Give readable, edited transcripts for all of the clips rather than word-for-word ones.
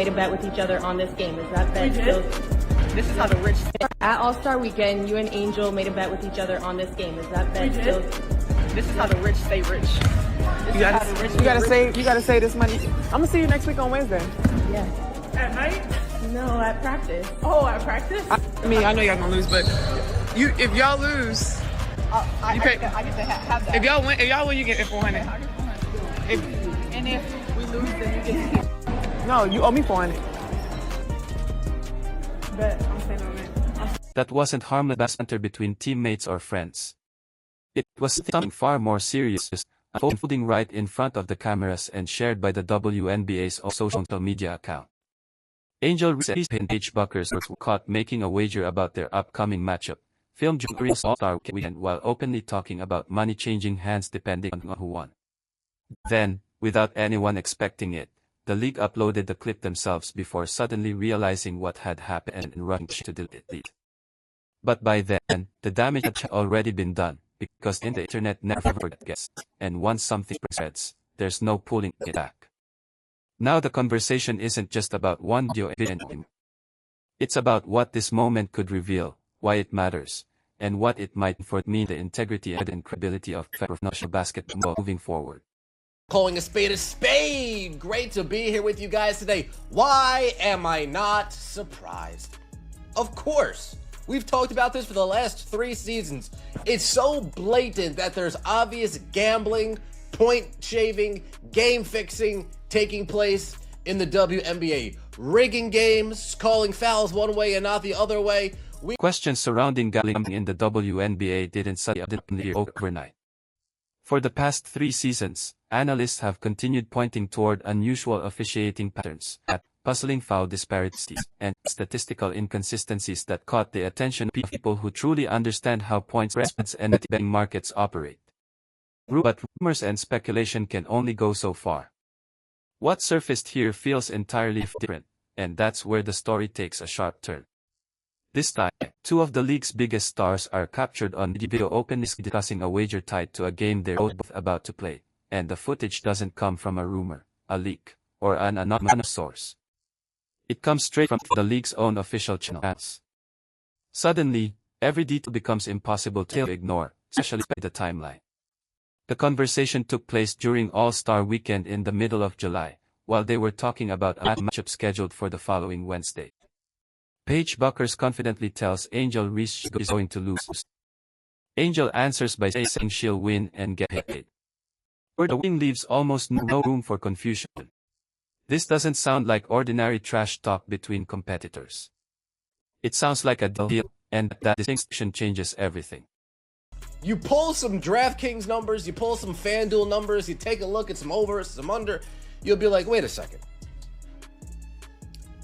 made a bet with each other on this game. Is that bet still? This is how the rich. At All-Star Weekend, you and Angel made a bet with each other on this game. Is that bet still? This is how the rich stay rich. You gotta save this money. I'm gonna see you next week on Wednesday. Yeah. At night? No, at practice. Oh, at practice? I mean, I know y'all gonna lose, but if y'all lose, I get to have that. if y'all win, you get 400. And if we lose, then you get to keep. No, you owe me 400. Bet I'm staying on it. That wasn't harmless banter between teammates or friends. It was something far more serious, unfolding right in front of the cameras and shared by the WNBA's social media account. Angel Reese and Paige Parker were caught making a wager about their upcoming matchup, filmed during All-Star Weekend while openly talking about money changing hands depending on who won. Then, without anyone expecting it, the league uploaded the clip themselves before suddenly realizing what had happened and rushing to delete it. But by then, the damage had already been done, because the internet never forgets, and once something spreads, there's no pulling it back. Now the conversation isn't just about one video anymore. It's about what this moment could reveal, why it matters, and what it might mean the integrity and credibility of professional basketball moving forward. Calling a spade a spade! Great to be here with you guys today. Why am I not surprised? Of course! We've talked about this for the last 3 seasons. It's so blatant that there's obvious gambling, point shaving, game fixing taking place in the WNBA. Rigging games, calling fouls one way and not the other way. Questions surrounding gambling in the WNBA didn't suddenly overnight. For the past 3 seasons, analysts have continued pointing toward unusual officiating patterns, puzzling foul disparities, and statistical inconsistencies that caught the attention of people who truly understand how point spreads and betting markets operate. But rumors and speculation can only go so far. What surfaced here feels entirely different, and that's where the story takes a sharp turn. This time, 2 of the league's biggest stars are captured on video openly discussing a wager tied to a game they're both about to play, and the footage doesn't come from a rumor, a leak, or an anonymous source. It comes straight from the league's own official channels. Suddenly, every detail becomes impossible to ignore, especially by the timeline. The conversation took place during All-Star Weekend in the middle of July, while they were talking about a matchup scheduled for the following Wednesday. Paige Parker confidently tells Angel Reese she is going to lose. Angel answers by saying she'll win and get paid. Where the win leaves almost no room for confusion. This doesn't sound like ordinary trash talk between competitors. It sounds like a deal, and that distinction changes everything. You pull some DraftKings numbers, you pull some FanDuel numbers, you take a look at some over, some under, you'll be like, wait a second.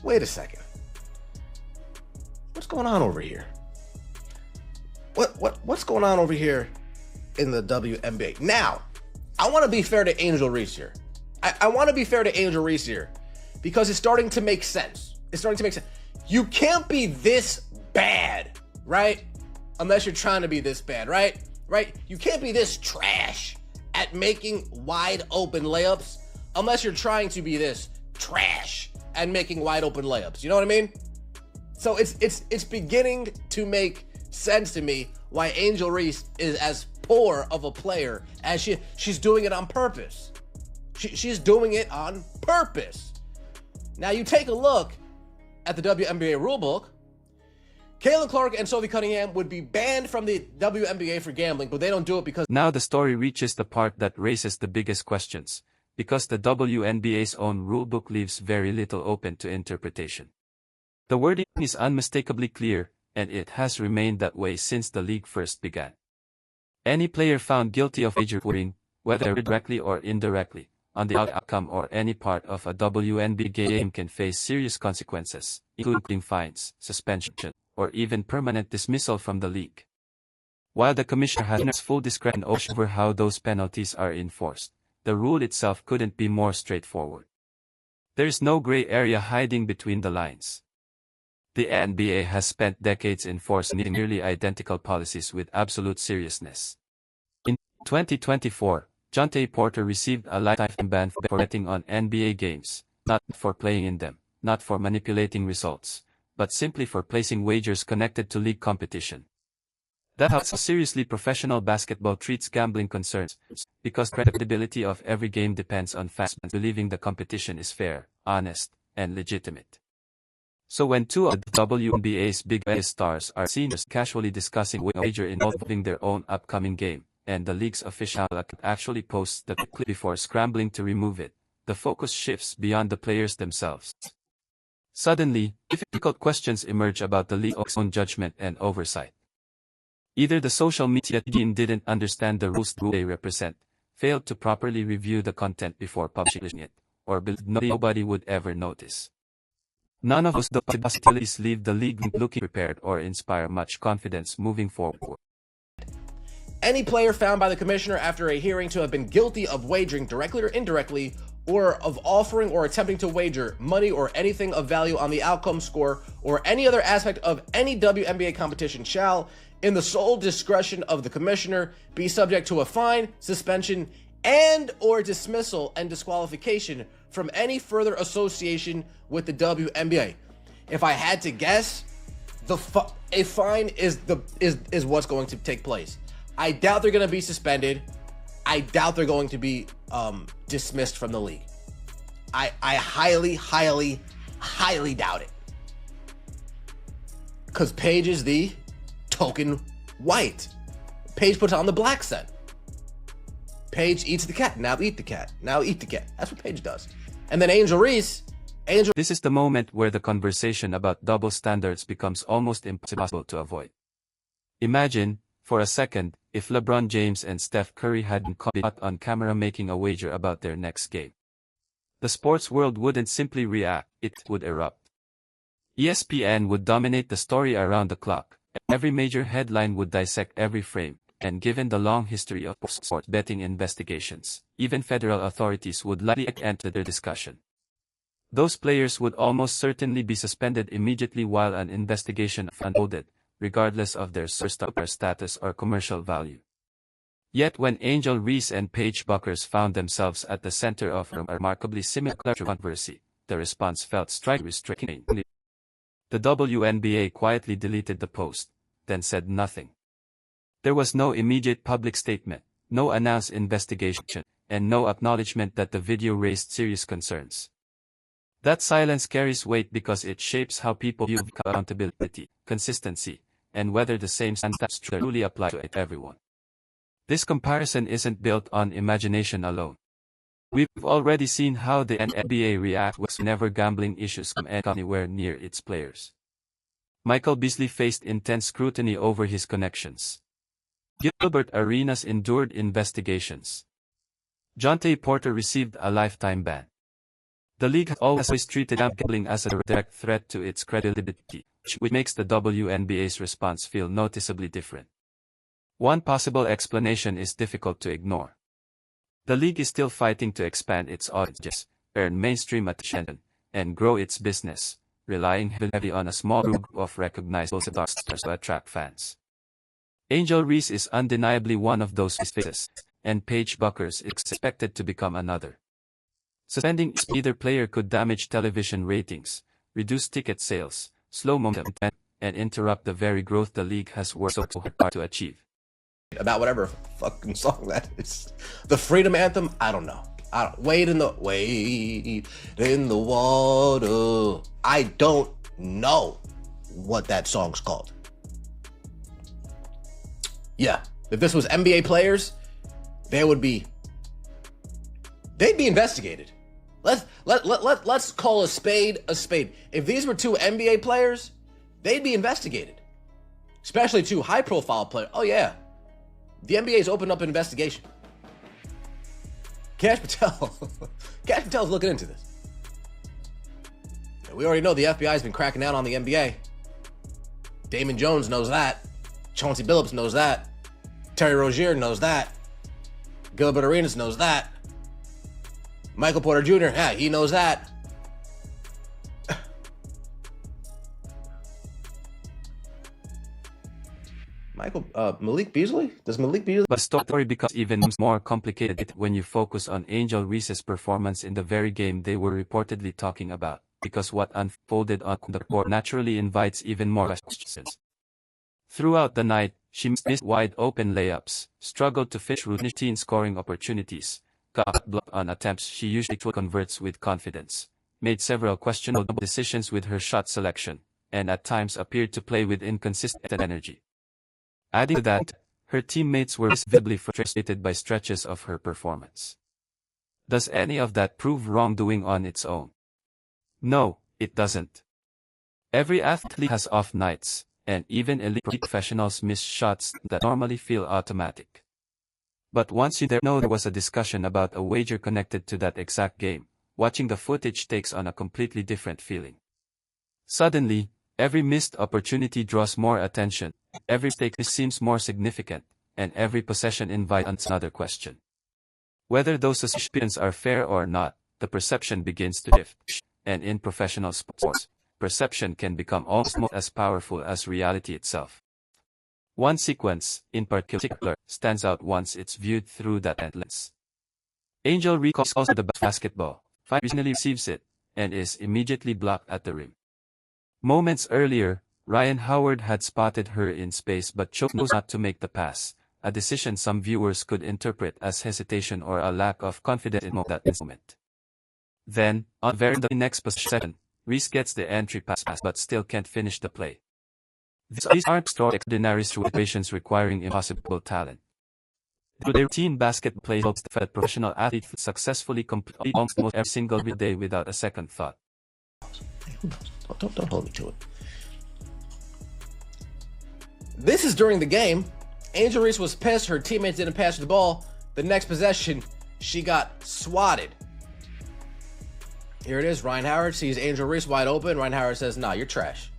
Wait a second. What's going on over here? What's going on over here in the WNBA? Now, I want to be fair to Angel Reese here. I want to be fair to Angel Reese here because it's starting to make sense. It's starting to make sense. You can't be this bad, right? Unless you're trying to be this bad, right? Right? You can't be this trash at making wide open layups unless you're trying to be this trash at making wide open layups. You know what I mean? So it's beginning to make sense to me why Angel Reese is as poor of a player as she's doing it on purpose. She's doing it on purpose. Now you take a look at the WNBA rulebook. Caitlin Clark and Sophie Cunningham would be banned from the WNBA for gambling, but they don't do it because... Now the story reaches the part that raises the biggest questions, because the WNBA's own rulebook leaves very little open to interpretation. The wording is unmistakably clear, and it has remained that way since the league first began. Any player found guilty of wagering, whether directly or indirectly, on the outcome or any part of a WNBA game can face serious consequences, including fines, suspension, or even permanent dismissal from the league. While the commissioner has full discretion over how those penalties are enforced, the rule itself couldn't be more straightforward. There's no gray area hiding between the lines. The NBA has spent decades enforcing nearly identical policies with absolute seriousness. In 2024, Jontay Porter received a lifetime ban for betting on NBA games, not for playing in them, not for manipulating results, but simply for placing wagers connected to league competition. That's how seriously professional basketball treats gambling concerns, because credibility of every game depends on fans believing the competition is fair, honest, and legitimate. So when two of the WNBA's biggest stars are seen as casually discussing a wager involving their own upcoming game, and the league's official account actually posts the clip before scrambling to remove it, the focus shifts beyond the players themselves. Suddenly, difficult questions emerge about the league's own judgment and oversight. Either the social media team didn't understand the rules they represent, failed to properly review the content before publishing it, or believed nobody would ever notice. None of those possibilities leave the league looking prepared or inspire much confidence moving forward. Any player found by the commissioner after a hearing to have been guilty of wagering directly or indirectly, or of offering or attempting to wager money or anything of value on the outcome, score, or any other aspect of any WNBA competition shall, in the sole discretion of the commissioner, be subject to a fine, suspension, and or dismissal and disqualification from any further association with the WNBA. If I had to guess, a fine is what's going to take place. I doubt they're going to be suspended. I doubt they're going to be dismissed from the league. I highly, highly, highly doubt it. Because Paige is the token white. Paige puts on the black scent. Paige eats the cat. Now eat the cat. Now eat the cat. That's what Paige does. And then Angel Reese. This is the moment where the conversation about double standards becomes almost impossible to avoid. Imagine, for a second, if LeBron James and Steph Curry hadn't caught on camera making a wager about their next game. The sports world wouldn't simply react, it would erupt. ESPN would dominate the story around the clock. Every major headline would dissect every frame, and given the long history of sports betting investigations, even federal authorities would likely enter the discussion. Those players would almost certainly be suspended immediately while an investigation unfolded, regardless of their superstar status or commercial value. Yet when Angel Reese and Paige Parker found themselves at the center of a remarkably similar controversy, the response felt strikingly restricting. The WNBA quietly deleted the post, then said nothing. There was no immediate public statement, no announced investigation, and no acknowledgement that the video raised serious concerns. That silence carries weight because it shapes how people view accountability, consistency, and whether the same standards truly apply to everyone. This comparison isn't built on imagination alone. We've already seen how the NBA reacts whenever gambling issues come anywhere near its players. Michael Beasley faced intense scrutiny over his connections. Gilbert Arenas endured investigations. Jontay Porter received a lifetime ban. The league has always treated gambling as a direct threat to its credibility, which makes the WNBA's response feel noticeably different. One possible explanation is difficult to ignore. The league is still fighting to expand its audience, earn mainstream attention, and grow its business, relying heavily on a small group of recognizable stars to attract fans. Angel Reese is undeniably one of those faces, and Paige Parker is expected to become another. Suspending either player could damage television ratings, reduce ticket sales, slow momentum, and interrupt the very growth the league has worked so hard to achieve. About whatever fucking song that is. The Freedom Anthem, I don't know. Wade in the water. I don't know what that song's called. Yeah, if this was NBA players, they'd be investigated. Let's call a spade a spade. If these were two NBA players, they'd be investigated. Especially two high-profile players. Oh yeah. The NBA's opened up an investigation. Cash Patel's looking into this. We already know the FBI's been cracking down on the NBA. Damon Jones knows that. Chauncey Billups knows that. Terry Rozier knows that. Gilbert Arenas knows that. Michael Porter Jr., yeah, he knows that. Malik Beasley? Does Malik Beasley? But the story becomes even more complicated when you focus on Angel Reese's performance in the very game they were reportedly talking about, because what unfolded on the court naturally invites even more questions. Throughout the night, she missed wide-open layups, struggled to finish routine scoring opportunities, got blocked on attempts she usually converts with confidence, made several questionable decisions with her shot selection, and at times appeared to play with inconsistent energy. Adding to that, her teammates were visibly frustrated by stretches of her performance. Does any of that prove wrongdoing on its own? No, it doesn't. Every athlete has off nights, and even elite professionals miss shots that normally feel automatic. But once you know there was a discussion about a wager connected to that exact game, watching the footage takes on a completely different feeling. Suddenly, every missed opportunity draws more attention, every mistake seems more significant, and every possession invites another question. Whether those suspicions are fair or not, the perception begins to shift, and in professional sports, perception can become almost as powerful as reality itself. One sequence, in particular, stands out once it's viewed through that lens. Angel Reese calls the basketball, finally receives it, and is immediately blocked at the rim. Moments earlier, Ryan Howard had spotted her in space but chose not to make the pass, a decision some viewers could interpret as hesitation or a lack of confidence in that moment. Then, on the next possession, Reese gets the entry pass but still can't finish the play. These aren't extraordinary situations requiring impossible talent. The routine basketball play helps that professional athletes successfully complete almost every single day without a second thought. Hey, who knows? Don't hold me to it. This is during the game. Angel Reese was pissed her teammates didn't pass her the ball. The next possession, she got swatted. Here it is. Ryan Howard sees Angel Reese wide open. Ryan Howard says, nah, you're trash.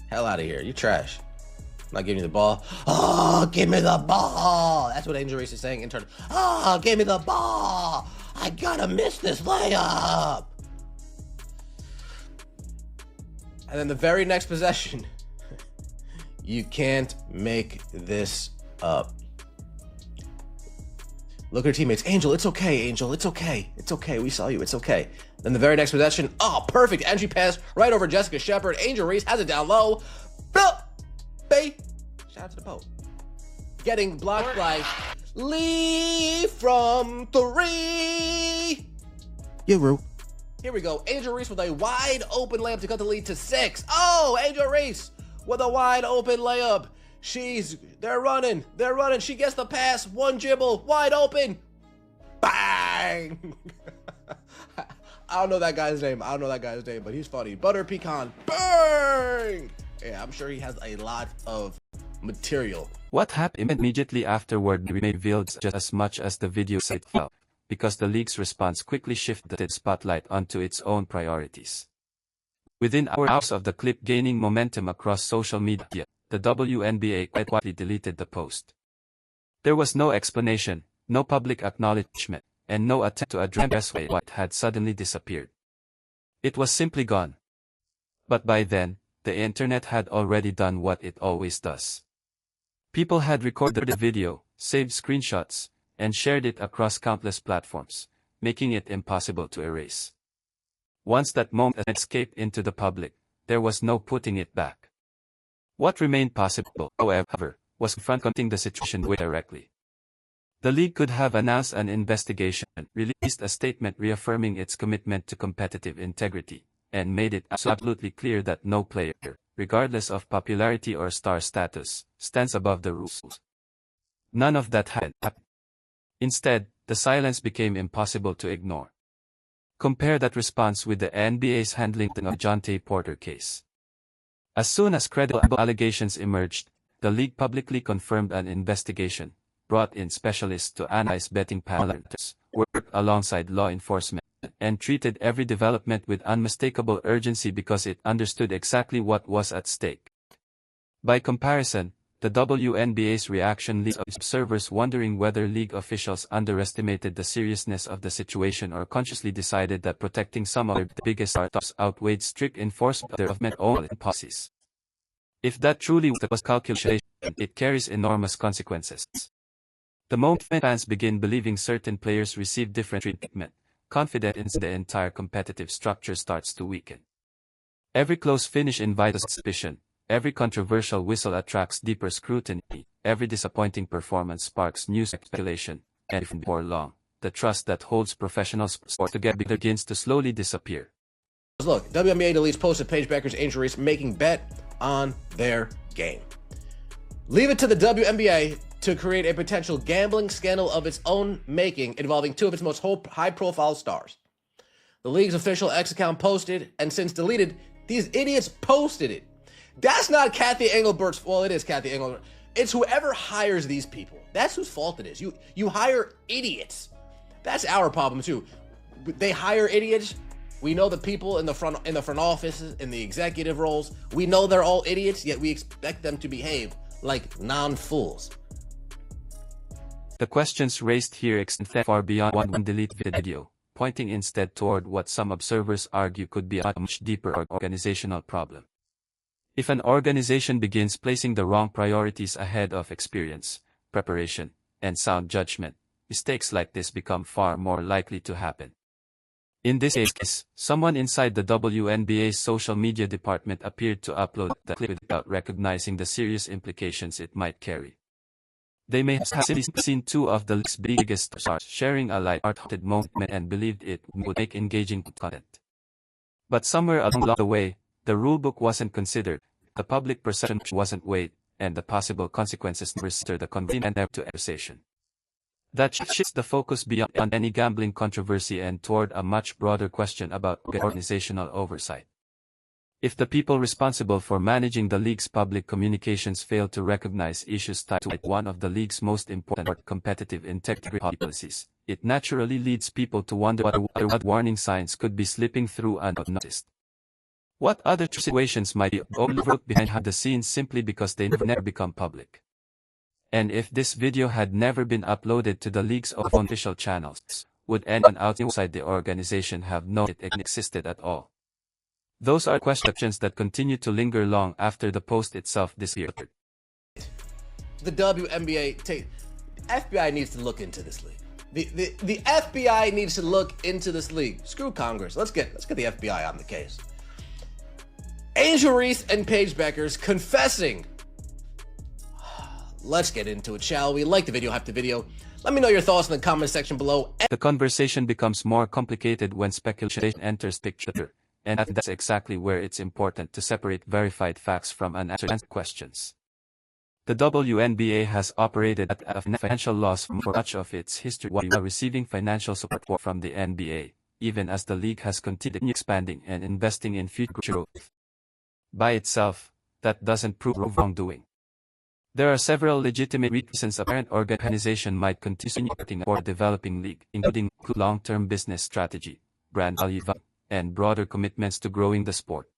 Hell out of here. You're trash. I'm not giving you the ball. Oh, give me the ball. That's what Angel Reese is saying in turn. Oh, give me the ball. I gotta miss this layup. And then the very next possession, you can't make this up. Look at her teammates. Angel, it's okay, Angel. It's okay. It's okay. We saw you. It's okay. Then the very next possession, oh, perfect entry pass right over Jessica Shepard. Angel Reese has it down low. Shout out to the Pope. Getting blocked by Lee from 3. Here we go. Angel Reese with a wide open layup to cut the lead to 6. Oh, Angel Reese with a wide open layup. They're running. She gets the pass. One dribble, wide open. Bang! I don't know that guy's name. But he's funny. Butter pecan. Bang! Yeah, I'm sure he has a lot of material. What happened immediately afterward revealed just as much as the video itself, because the league's response quickly shifted the spotlight onto its own priorities. Within hours of the clip gaining momentum across social media, the WNBA quietly deleted the post. There was no explanation, no public acknowledgement, and no attempt to address why it had suddenly disappeared. It was simply gone. But by then, the internet had already done what it always does. People had recorded the video, saved screenshots, and shared it across countless platforms, making it impossible to erase. Once that moment escaped into the public, there was no putting it back. What remained possible, however, was confronting the situation directly. The league could have announced an investigation, released a statement reaffirming its commitment to competitive integrity, and made it absolutely clear that no player, regardless of popularity or star status, stands above the rules. None of that happened. Instead, the silence became impossible to ignore. Compare that response with the NBA's handling of the Jontay Porter case. As soon as credible allegations emerged, the league publicly confirmed an investigation, brought in specialists to analyze betting patterns, worked alongside law enforcement, and treated every development with unmistakable urgency because it understood exactly what was at stake. By comparison, the WNBA's reaction leaves observers wondering whether league officials underestimated the seriousness of the situation or consciously decided that protecting some of their biggest stars outweighed strict enforcement of their government-owned policies. If that truly was calculation, it carries enormous consequences. The moment fans begin believing certain players receive different treatment, confidence in the entire competitive structure starts to weaken. Every close finish invites suspicion, every controversial whistle attracts deeper scrutiny, every disappointing performance sparks new speculation, and before long, the trust that holds professional sports together begins to slowly disappear. Look, WNBA deletes post of Paige Becker's Angel Reese making bet on their game. Leave it to the WNBA to create a potential gambling scandal of its own making involving two of its most high-profile stars. The league's official X account posted, and since deleted, these idiots posted it. That's not Kathy Engelbert's, well, it is Kathy Engelbert. It's whoever hires these people. That's whose fault it is. You hire idiots. That's our problem too. They hire idiots. We know the people in the front offices, in the executive roles. We know they're all idiots, yet we expect them to behave like non-fools. The questions raised here extend far beyond one delete video, pointing instead toward what some observers argue could be a much deeper organizational problem. If an organization begins placing the wrong priorities ahead of experience, preparation, and sound judgment, mistakes like this become far more likely to happen. In this case, someone inside the WNBA's social media department appeared to upload the clip without recognizing the serious implications it might carry. They may have simply seen two of the league's biggest stars sharing a light-hearted moment and believed it would make engaging content. But somewhere along the way, the rulebook wasn't considered, the public perception wasn't weighed, and the possible consequences never stirred the convening to conversation. That shifts the focus beyond any gambling controversy and toward a much broader question about organizational oversight. If the people responsible for managing the league's public communications fail to recognize issues tied to one of the league's most important competitive integrity policies, it naturally leads people to wonder what warning signs could be slipping through unnoticed. What other situations might be overlooked behind the scenes simply because they never become public? And if this video had never been uploaded to the league's own official channels, would anyone outside the organization have known it existed at all? Those are questions that continue to linger long after the post itself disappeared. The WNBA, FBI needs to look into this league. The FBI needs to look into this league. Screw Congress. Let's get the FBI on the case. Angel Reese and Paige Becker's confessing. Let's get into it, shall we? Like the video, hype the video. Let me know your thoughts in the comment section below. The conversation becomes more complicated when speculation enters the picture, and that's exactly where it's important to separate verified facts from unanswered questions. The WNBA has operated at a financial loss for much of its history while receiving financial support from the NBA, even as the league has continued expanding and investing in future growth. By itself, that doesn't prove wrongdoing. There are several legitimate reasons a parent organization might continue supporting or developing league, including long-term business strategy, brand value, and broader commitments to growing the sport.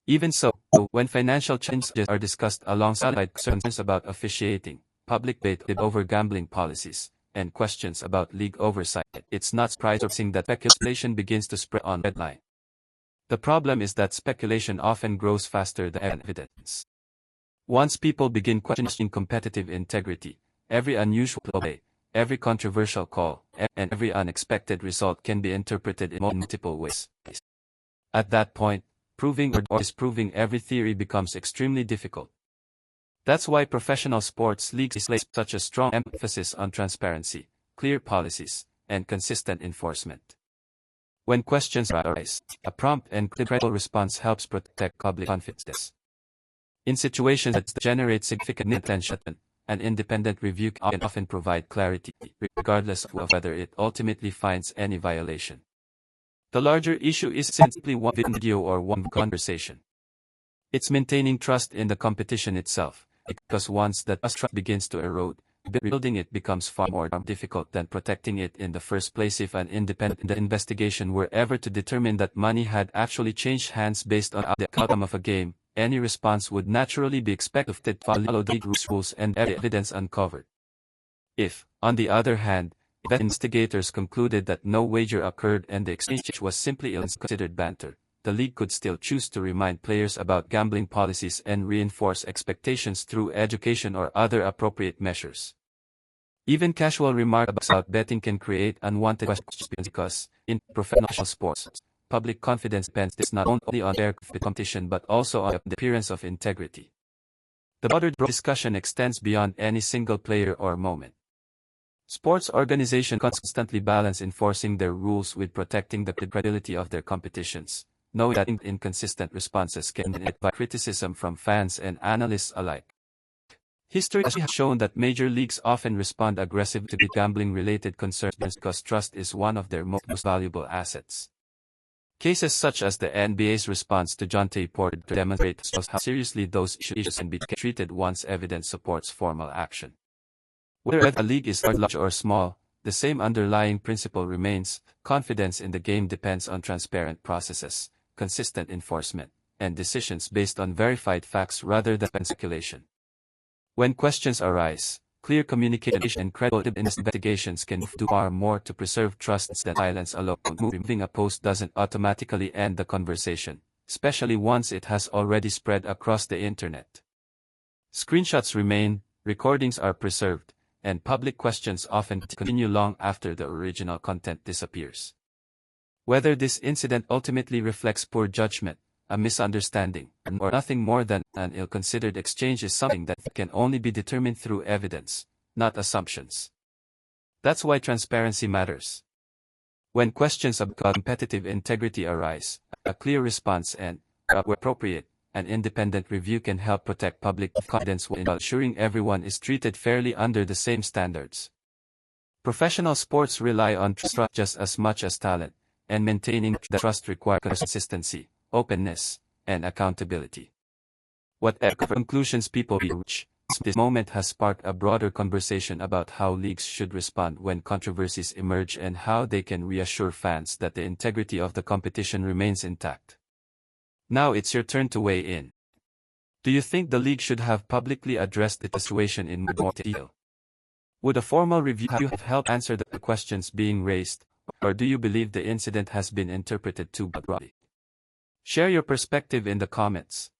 Even so, when financial challenges are discussed alongside concerns about officiating, public debate over gambling policies, and questions about league oversight, it's not surprising that speculation begins to spread on headline. The problem is that speculation often grows faster than evidence. Once people begin questioning competitive integrity, every unusual play, every controversial call, and every unexpected result can be interpreted in multiple ways. At that point, proving or disproving every theory becomes extremely difficult. That's why professional sports leagues place such a strong emphasis on transparency, clear policies, and consistent enforcement. When questions arise, a prompt and credible response helps protect public confidence. In situations that generate significant attention, an independent review can often provide clarity, regardless of whether it ultimately finds any violation. The larger issue isn't simply one video or one conversation. It's maintaining trust in the competition itself, because once that trust begins to erode, rebuilding it becomes far more difficult than protecting it in the first place. If an independent investigation were ever to determine that money had actually changed hands based on the outcome of a game, any response would naturally be expected to follow the rules and evidence uncovered. If, on the other hand, investigators concluded that no wager occurred and the exchange was simply ill-considered banter, the league could still choose to remind players about gambling policies and reinforce expectations through education or other appropriate measures. Even casual remarks about betting can create unwanted questions because, in professional sports, public confidence depends not only on fair competition but also on the appearance of integrity. The broader discussion extends beyond any single player or moment. Sports organizations constantly balance enforcing their rules with protecting the credibility of their competitions, knowing that inconsistent responses can invite criticism from fans and analysts alike. History has shown that major leagues often respond aggressively to gambling-related concerns because trust is one of their most valuable assets. Cases such as the NBA's response to Jonte Porter demonstrate how seriously those issues can be treated once evidence supports formal action. Whether a league is large or small, the same underlying principle remains: confidence in the game depends on transparent processes, consistent enforcement, and decisions based on verified facts rather than speculation. When questions arise, clear communication and credible investigations can do far more to preserve trust than silence alone. Removing a post doesn't automatically end the conversation, especially once it has already spread across the internet. Screenshots remain, recordings are preserved, and public questions often continue long after the original content disappears. Whether this incident ultimately reflects poor judgment, a misunderstanding, or nothing more than an ill-considered exchange is something that can only be determined through evidence, not assumptions. That's why transparency matters. When questions about competitive integrity arise, a clear response and, where appropriate, an independent review can help protect public confidence while ensuring everyone is treated fairly under the same standards. Professional sports rely on trust just as much as talent, and maintaining the trust requires consistency, openness, and accountability. Whatever conclusions people reach, this moment has sparked a broader conversation about how leagues should respond when controversies emerge and how they can reassure fans that the integrity of the competition remains intact. Now it's your turn to weigh in. Do you think the league should have publicly addressed the situation in more detail? Would a formal review have helped answer the questions being raised, or do you believe the incident has been interpreted too broadly? Share your perspective in the comments.